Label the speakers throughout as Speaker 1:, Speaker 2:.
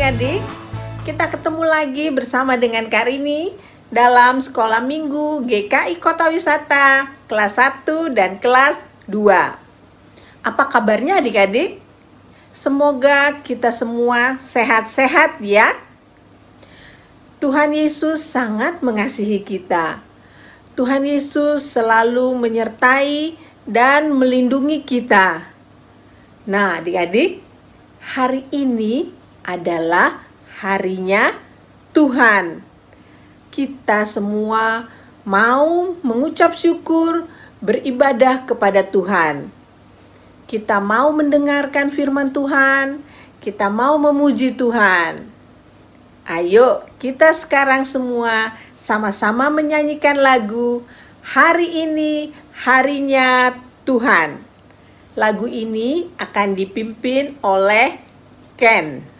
Speaker 1: adik-adik, kita ketemu lagi bersama dengan Karini dalam Sekolah Minggu GKI Kota Wisata kelas 1 dan kelas 2. Apa kabarnya adik-adik? Semoga kita semua sehat-sehat ya. Tuhan Yesus sangat mengasihi kita. Tuhan Yesus selalu menyertai dan melindungi kita. Nah, adik-adik, hari ini adalah harinya Tuhan. Kita semua mau mengucap syukur, beribadah kepada Tuhan. Kita mau mendengarkan firman Tuhan, kita mau memuji Tuhan. Ayo, kita sekarang semua sama-sama menyanyikan lagu Hari Ini Harinya Tuhan. Lagu ini akan dipimpin oleh Ken.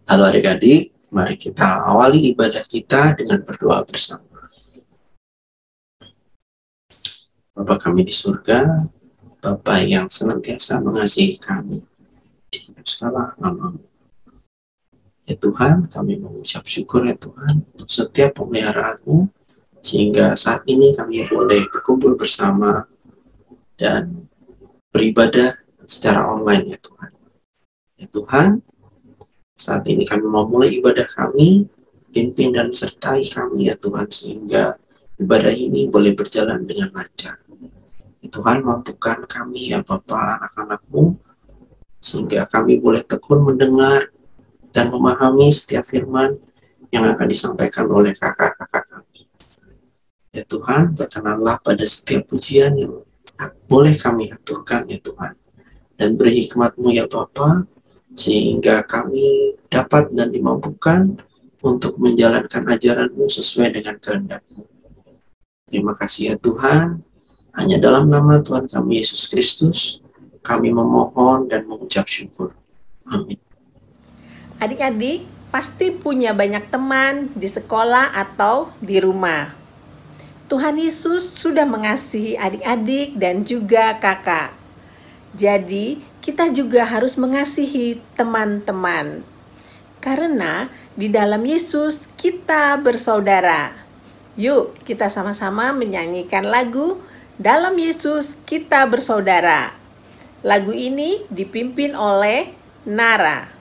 Speaker 2: Halo adik-adik, mari kita awali ibadah kita dengan berdoa bersama. Bapa kami di surga, Bapa yang senantiasa mengasihi kami, dikuduskanlah nama-Mu. Ya Tuhan, kami mengucap syukur ya Tuhan untuk setiap pemeliharaan-Mu, sehingga saat ini kami boleh berkumpul bersama dan beribadah secara online ya Tuhan. Ya Tuhan, saat ini kami mau mulai ibadah kami, pimpin dan sertai kami ya Tuhan, sehingga ibadah ini boleh berjalan dengan lancar. Ya Tuhan, mampukan kami ya Bapa anak-anak-Mu, sehingga kami boleh tekun mendengar dan memahami setiap firman yang akan disampaikan oleh kakak-kakak kami. Ya Tuhan, berkenanlah pada setiap pujian yang boleh kami aturkan ya Tuhan, dan beri hikmat-Mu ya Bapa, sehingga kami dapat dan dimampukan untuk menjalankan ajaran-Mu sesuai dengan kehendak-Mu. Terima kasih ya Tuhan, hanya dalam nama Tuhan kami Yesus Kristus, kami memohon dan mengucap syukur. Amin.
Speaker 1: Adik-adik pasti punya banyak teman di sekolah atau di rumah. Tuhan Yesus sudah mengasihi adik-adik dan juga kakak. Jadi, kita juga harus mengasihi teman-teman. Karena di dalam Yesus kita bersaudara. Yuk, kita sama-sama menyanyikan lagu Dalam Yesus Kita Bersaudara. Lagu ini dipimpin oleh Nara.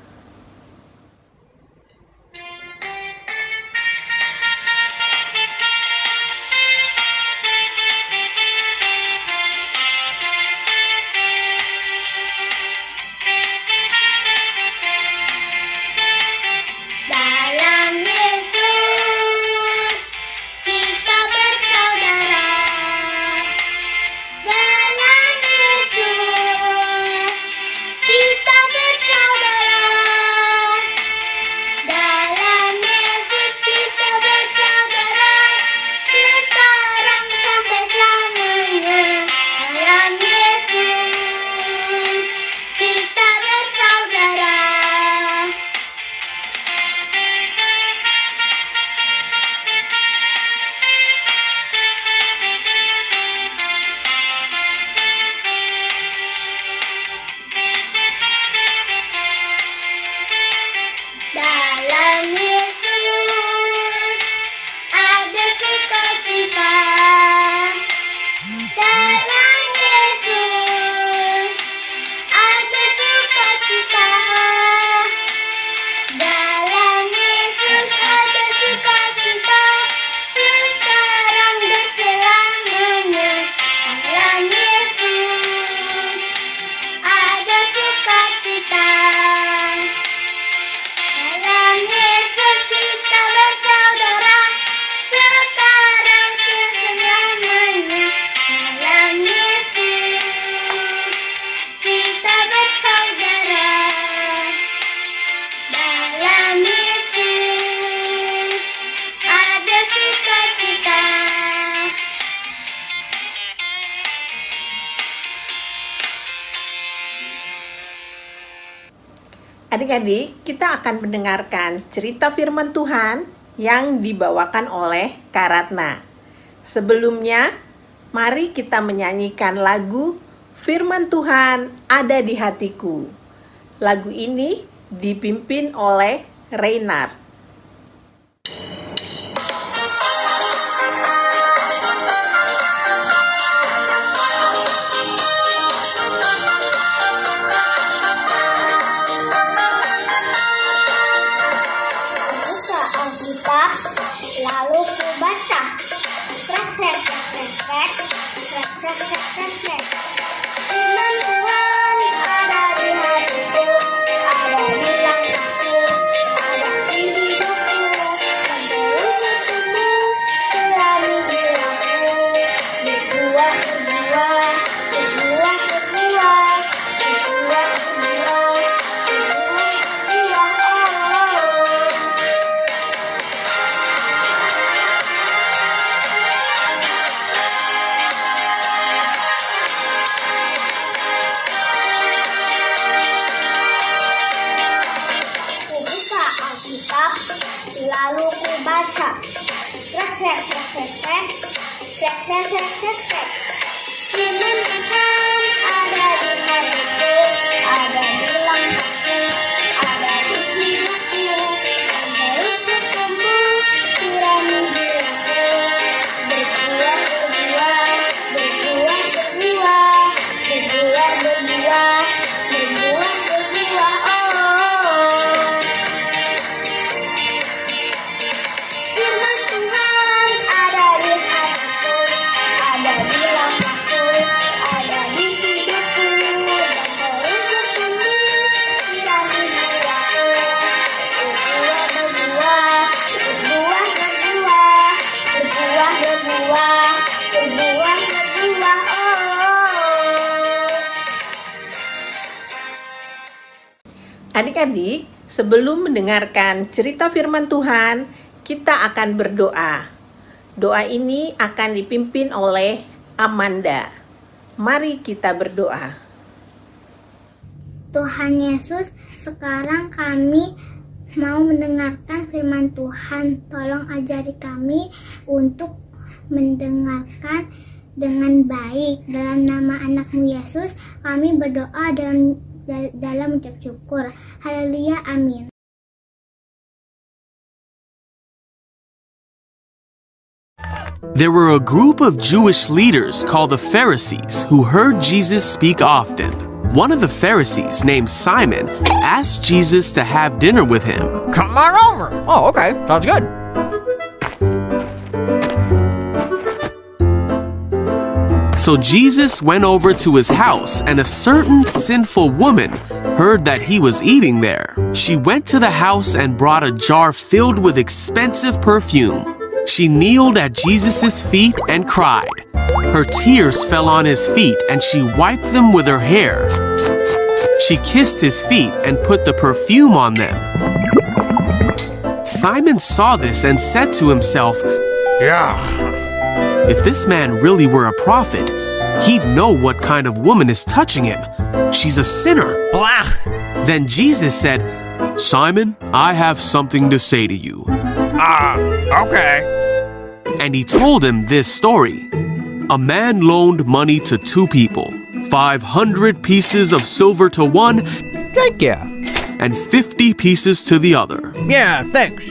Speaker 1: Adik-adik, kita akan mendengarkan cerita firman Tuhan yang dibawakan oleh Kak Ratna. Sebelumnya, mari kita menyanyikan lagu Firman Tuhan Ada di Hatiku. Lagu ini dipimpin oleh Reynard.
Speaker 3: Lalu ku baca, trek. Firman Tuhan ada di hatiku, ada di langkahku, ada di hidupku, terus bertumbuh, selalu berlaku, berbuah, lalu ku baca, trek. Firman Tuhan ada di hatiku, ada di langkahku, ada di hidupku, terus bertumbuh, kiranya diriku, berbuah, Firman Tuhan ada di hatiku, ada di langkahku, ada di hidupku, dan terus bertumbuh, kiranya diriku, berbuah.
Speaker 1: Adik-adik, sebelum mendengarkan cerita firman Tuhan, kita akan berdoa. Doa ini akan dipimpin oleh Amanda. Mari kita berdoa.
Speaker 3: Tuhan Yesus, sekarang kami mau mendengarkan firman Tuhan. Tolong ajari kami untuk mendengarkan dengan baik. Dalam nama anak-Mu Yesus, kami berdoa dalam ucap syukur. Haleluya, amin.
Speaker 4: There were a group of Jewish leaders called the Pharisees who heard Jesus speak often. one of the Pharisees named Simon asked Jesus to have dinner with him.
Speaker 5: Come on over. Oh, okay. Sounds good.
Speaker 4: So Jesus went over to his house, and a certain sinful woman heard that he was eating there. She went to the house and brought a jar filled with expensive perfume. She kneeled at Jesus' feet and cried. Her tears fell on his feet, and she wiped them with her hair. She kissed his feet and put the perfume on them. Simon saw this and said to himself,
Speaker 5: Yeah.
Speaker 4: "If this man really were a prophet, he'd know what kind of woman is touching him. She's a sinner."
Speaker 5: Blah.
Speaker 4: Then Jesus said, "Simon, I have something to say to you."
Speaker 5: Okay.
Speaker 4: And he told him this story. A man loaned money to two people, 500 pieces of silver to one
Speaker 5: Thank you.
Speaker 4: and 50 pieces to the other.
Speaker 5: Yeah, thanks.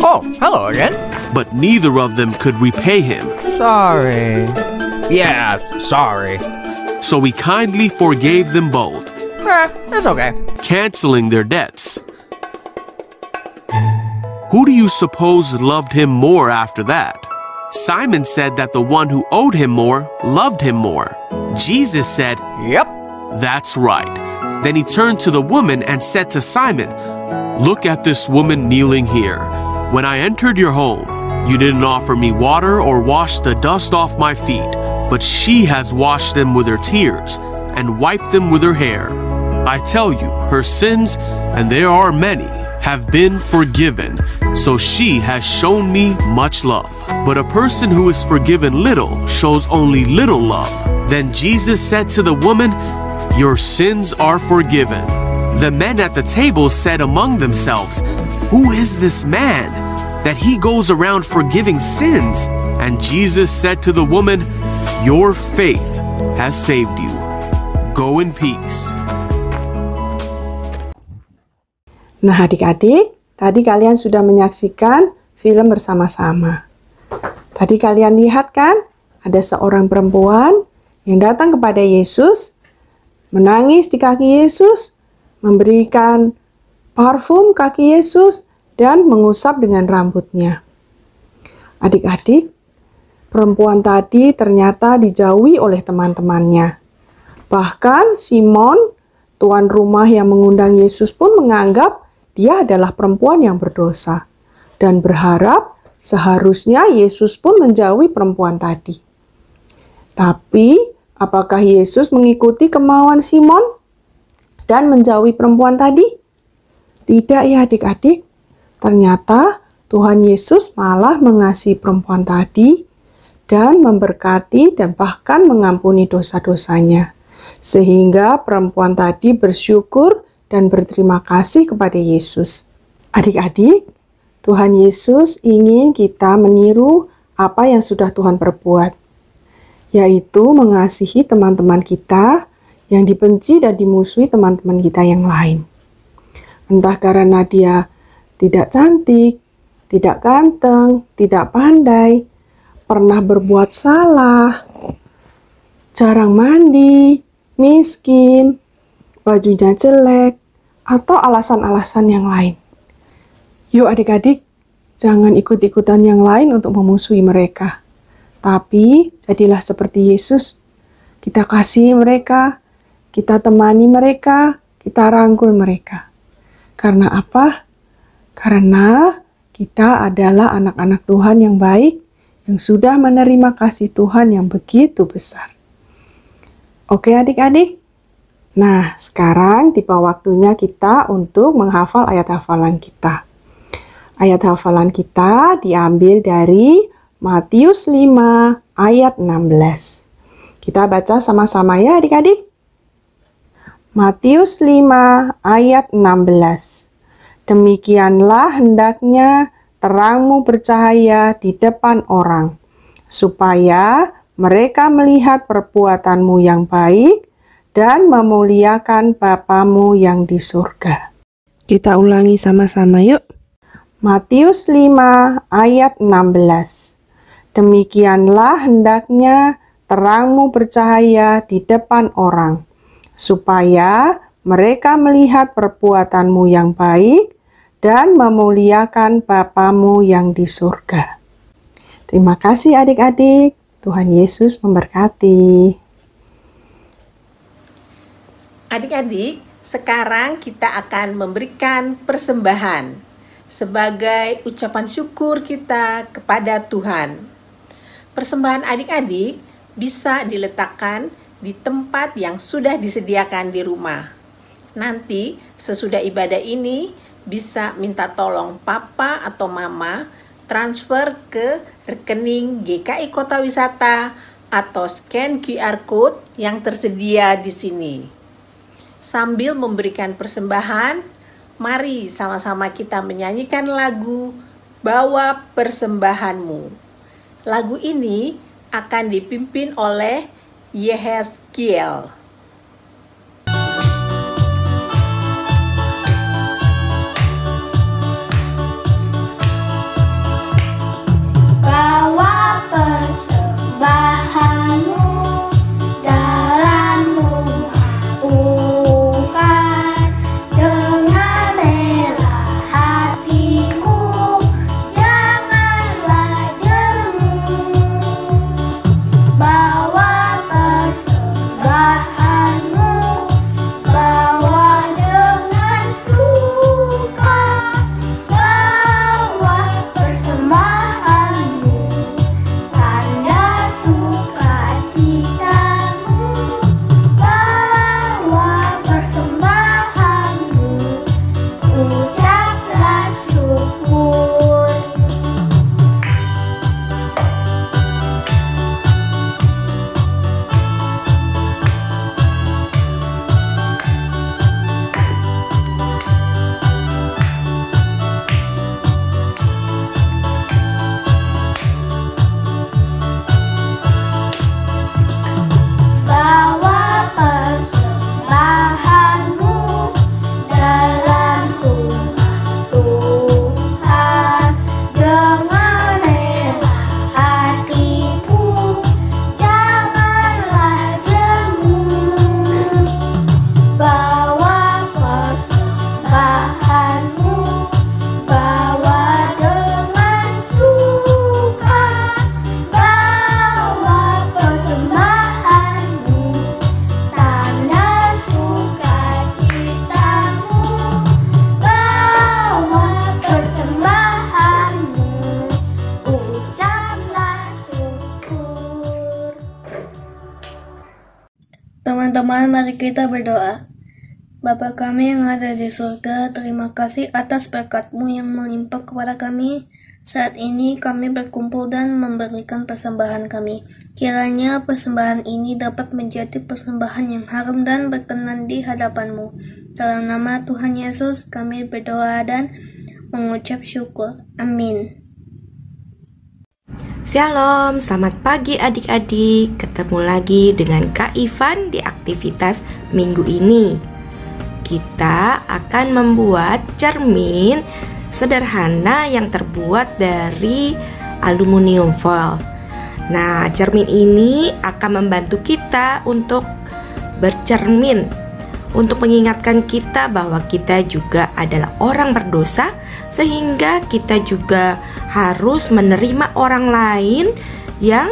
Speaker 5: Oh, hello again.
Speaker 4: But neither of them could repay him.
Speaker 5: Sorry. Yeah, sorry.
Speaker 4: So he kindly forgave them both,
Speaker 5: It's okay.
Speaker 4: canceling their debts. Who do you suppose loved him more after that? Simon said that the one who owed him more loved him more. Jesus said,
Speaker 5: Yep.
Speaker 4: "That's right." Then he turned to the woman and said to Simon, "Look at this woman kneeling here. When I entered your home, you didn't offer me water or wash the dust off my feet, but she has washed them with her tears and wiped them with her hair. I tell you, her sins, and there are many, have been forgiven, so she has shown me much love. But a person who is forgiven little shows only little love." Then Jesus said to the woman, "Your sins are forgiven." The men at the table said among themselves, "Who is this man that he goes around forgiving sins?" And Jesus said to the woman, "Your faith has saved you. Go in peace."
Speaker 6: Nah adik-adik, tadi kalian sudah menyaksikan film bersama-sama. Tadi kalian lihat kan, ada seorang perempuan yang datang kepada Yesus, menangis di kaki Yesus, memberikan parfum kaki Yesus, dan mengusap dengan rambutnya. Adik-adik, perempuan tadi ternyata dijauhi oleh teman-temannya. Bahkan Simon, tuan rumah yang mengundang Yesus pun menganggap dia adalah perempuan yang berdosa dan berharap seharusnya Yesus pun menjauhi perempuan tadi. Tapi, apakah Yesus mengikuti kemauan Simon dan menjauhi perempuan tadi? Tidak ya adik-adik. Ternyata Tuhan Yesus malah mengasihi perempuan tadi dan memberkati dan bahkan mengampuni dosa-dosanya. Sehingga perempuan tadi bersyukur dan berterima kasih kepada Yesus. Adik-adik, Tuhan Yesus ingin kita meniru apa yang sudah Tuhan perbuat, yaitu mengasihi teman-teman kita yang dibenci dan dimusuhi teman-teman kita yang lain. Entah karena dia tidak cantik, tidak ganteng, tidak pandai, pernah berbuat salah, jarang mandi, miskin, bajunya jelek, atau alasan-alasan yang lain. Yuk adik-adik, jangan ikut-ikutan yang lain untuk memusuhi mereka. Tapi jadilah seperti Yesus. Kita kasihi mereka, kita temani mereka, kita rangkul mereka. Karena apa? Karena kita adalah anak-anak Tuhan yang baik, yang sudah menerima kasih Tuhan yang begitu besar. Oke adik-adik? Nah, sekarang tiba waktunya kita untuk menghafal ayat hafalan kita. Ayat hafalan kita diambil dari Matius 5 ayat 16. Kita baca sama-sama ya adik-adik. Matius 5 ayat 16. Demikianlah hendaknya terangmu bercahaya di depan orang, supaya mereka melihat perbuatanmu yang baik dan memuliakan Bapamu yang di surga. Kita ulangi sama-sama yuk. Matius 5 ayat 16. Demikianlah hendaknya terangmu bercahaya di depan orang, supaya mereka melihat perbuatanmu yang baik dan memuliakan Bapamu yang di surga. Terima kasih adik-adik. Tuhan Yesus memberkati.
Speaker 1: Adik-adik, sekarang kita akan memberikan persembahan sebagai ucapan syukur kita kepada Tuhan. Persembahan adik-adik bisa diletakkan di tempat yang sudah disediakan di rumah. Nanti sesudah ibadah ini bisa minta tolong papa atau mama transfer ke rekening GKI Kota Wisata atau scan QR Code yang tersedia di sini. Sambil memberikan persembahan, mari sama-sama kita menyanyikan lagu Bawa Persembahanmu. Lagu ini akan dipimpin oleh Yehezkiel.
Speaker 3: Bawa persembahanmu dalam rumah Tuhan dengan rela hatimu, janganlah jemu. Bawa persembahanmu, bawa dengan suka, bawa persembahanmu, tanda sukacitamu, bawa persembahanmu, ucaplah syukur. Bawa persembahanmu dalam rumah Tuhan dengan rela hatimu, janganlah jemu. Bawa persembahanmu, bawa dengan suka, bawa persembahanmu, tanda sukacitamu, bawa persembahanmu, ucaplah syukur.
Speaker 7: Teman-teman, mari kita berdoa. Bapa kami yang ada di surga, terima kasih atas berkat-Mu yang melimpah kepada kami. Saat ini kami berkumpul dan memberikan persembahan kami. Kiranya persembahan ini dapat menjadi persembahan yang harum dan berkenan di hadapan-Mu. Dalam nama Tuhan Yesus kami berdoa dan mengucap syukur. Amin.
Speaker 8: Shalom, selamat pagi adik-adik. Ketemu lagi dengan Kak Ivan di aktivitas minggu ini. Kita akan membuat cermin sederhana yang terbuat dari aluminium foil. Nah, cermin ini akan membantu kita untuk bercermin, untuk mengingatkan kita bahwa kita juga adalah orang berdosa, sehingga kita juga harus menerima orang lain yang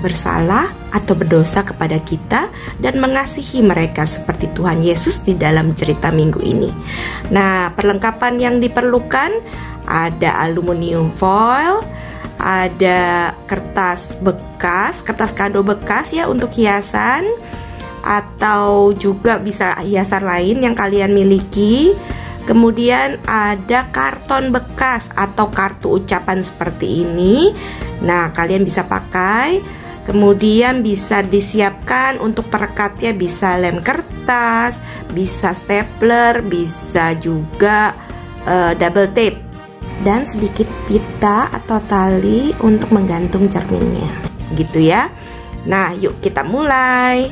Speaker 8: bersalah atau berdosa kepada kita dan mengasihi mereka seperti Tuhan Yesus di dalam cerita minggu ini. Nah, perlengkapan yang diperlukan ada aluminium foil, ada kertas bekas, kertas kado bekas ya untuk hiasan, atau juga bisa hiasan lain yang kalian miliki. Kemudian ada karton bekas atau kartu ucapan seperti ini. Nah, kalian bisa pakai. Kemudian bisa disiapkan untuk perekatnya, bisa lem kertas, bisa stapler, bisa juga double tape, dan sedikit pita atau tali untuk menggantung cerminnya, gitu ya. Nah, yuk kita mulai.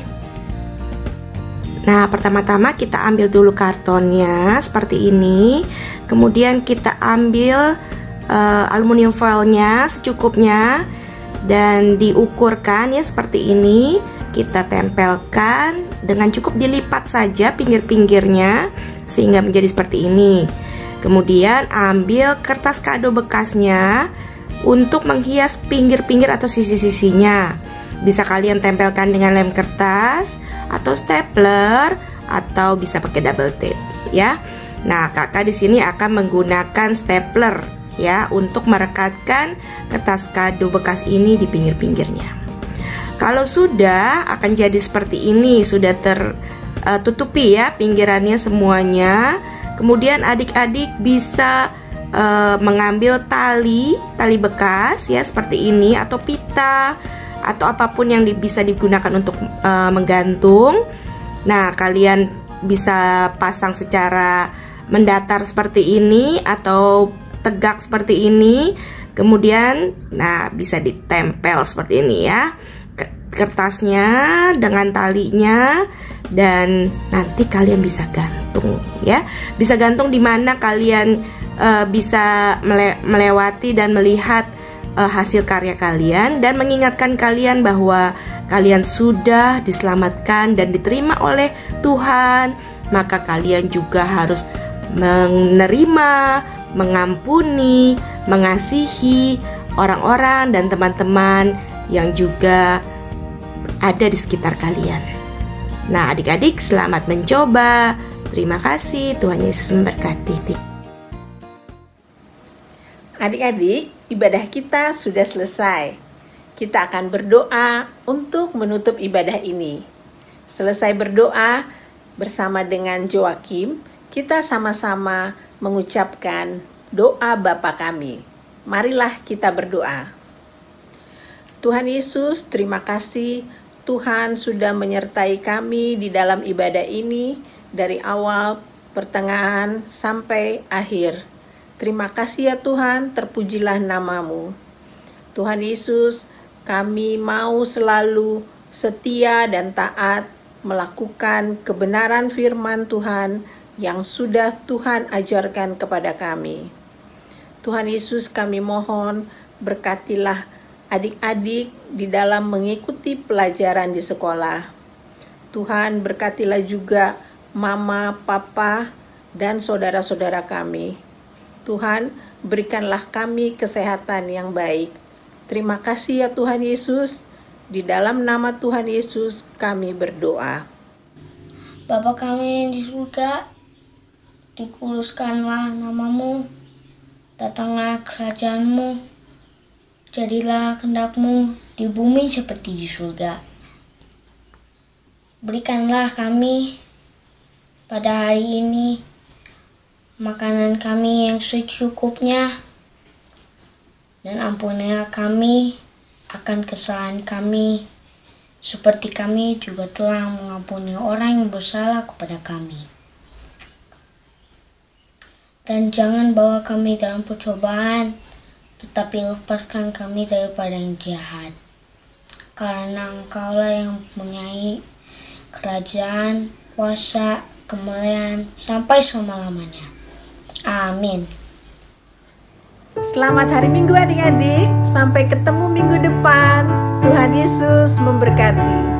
Speaker 8: Nah, pertama-tama kita ambil dulu kartonnya seperti ini. Kemudian kita ambil aluminium foilnya secukupnya dan diukurkan ya seperti ini. Kita tempelkan dengan cukup dilipat saja pinggir-pinggirnya sehingga menjadi seperti ini. Kemudian ambil kertas kado bekasnya untuk menghias pinggir-pinggir atau sisi-sisinya. Bisa kalian tempelkan dengan lem kertas atau stapler atau bisa pakai double tape ya. Nah, kakak di sini akan menggunakan stapler ya untuk merekatkan kertas kado bekas ini di pinggir-pinggirnya. Kalau sudah akan jadi seperti ini, sudah tertutupi ya pinggirannya semuanya. Kemudian adik-adik bisa mengambil tali bekas ya seperti ini atau pita atau apapun yang bisa digunakan untuk menggantung. Nah, kalian bisa pasang secara mendatar seperti ini atau tegak seperti ini. Kemudian, nah bisa ditempel seperti ini ya kertasnya dengan talinya, dan nanti kalian bisa gantung ya. Bisa gantung di mana kalian bisa melewati dan melihat hasil karya kalian dan mengingatkan kalian bahwa kalian sudah diselamatkan dan diterima oleh Tuhan. Maka kalian juga harus menerima, mengampuni, mengasihi orang-orang dan teman-teman yang juga ada di sekitar kalian. Nah, adik-adik selamat mencoba. Terima kasih, Tuhan Yesus memberkati.
Speaker 1: Adik-adik, ibadah kita sudah selesai. Kita akan berdoa untuk menutup ibadah ini. Selesai berdoa bersama dengan Joakim, kita sama-sama mengucapkan doa Bapa kami. Marilah kita berdoa. Tuhan Yesus, terima kasih Tuhan sudah menyertai kami di dalam ibadah ini dari awal, pertengahan, sampai akhir. Terima kasih ya Tuhan, terpujilah namamu. Tuhan Yesus, kami mau selalu setia dan taat melakukan kebenaran firman Tuhan yang sudah Tuhan ajarkan kepada kami. Tuhan Yesus, kami mohon berkatilah adik-adik di dalam mengikuti pelajaran di sekolah. Tuhan, berkatilah juga mama, papa, dan saudara-saudara kami. Tuhan, berikanlah kami kesehatan yang baik. Terima kasih ya Tuhan Yesus. Di dalam nama Tuhan Yesus kami berdoa.
Speaker 7: Bapa kami yang di surga, dikuduskanlah namamu, datanglah kerajaanmu, jadilah kehendak-Mu di bumi seperti di surga. Berikanlah kami pada hari ini makanan kami yang secukupnya, dan ampunilah kami akan kesalahan kami, seperti kami juga telah mengampuni orang yang bersalah kepada kami. Dan jangan bawa kami dalam percobaan, tetapi lepaskan kami daripada yang jahat. Karena Engkaulah yang mempunyai kerajaan, kuasa, kemuliaan sampai selama-lamanya. Amin.
Speaker 1: Selamat hari Minggu adik-adik. Sampai ketemu minggu depan. Tuhan Yesus memberkati.